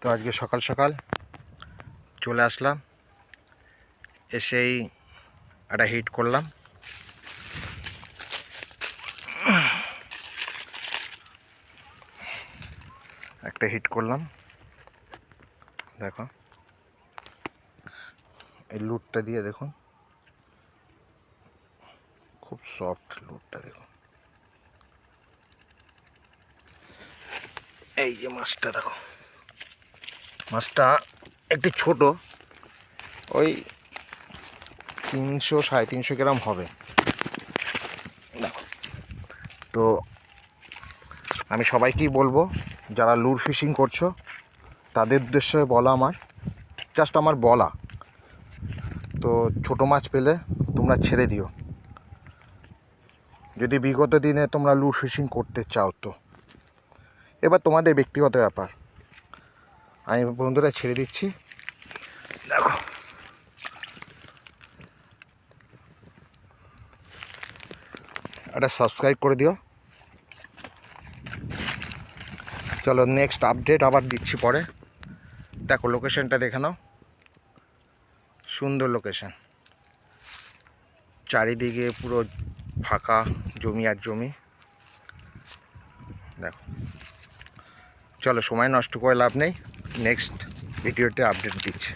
তো আজকে সকাল সকাল চলে আসলাম, এসেই একটা হিট করলাম। দেখো এই লুটটা দিয়ে দেখুন, খুব সফট লুটটা দেখুন। এই যে মাছটা দেখো, মাছটা একটু ছোট, ওই 300-350 গ্রাম হবে। দেখো, তো আমি সবাইকেই বলবো, যারা লুর ফিশিং করছো তাদের উদ্দেশ্যে বলা, আমার বলা, তো ছোট মাছ পেলে তোমরা ছেড়ে দিও। যদি বিগত দিনে তোমরা লুর ফিশিং করতে চাও তো এবার তোমাদের ব্যক্তিগত ব্যাপার। আমি বন্ধুরা ছেড়ে দিচ্ছি। দেখো, একটা সাবস্ক্রাইব করে দিও। চলো নেক্সট আপডেট আবার দিচ্ছি পরে। দেখো লোকেশনটা দেখে নাও, সুন্দর লোকেশন, চারিদিকে পুরো ফাঁকা জমি আর জমি। দেখো, চলো সময় নষ্ট করে লাভ নেই, নেক্সট ভিডিওতে আপডেট দিচ্ছি।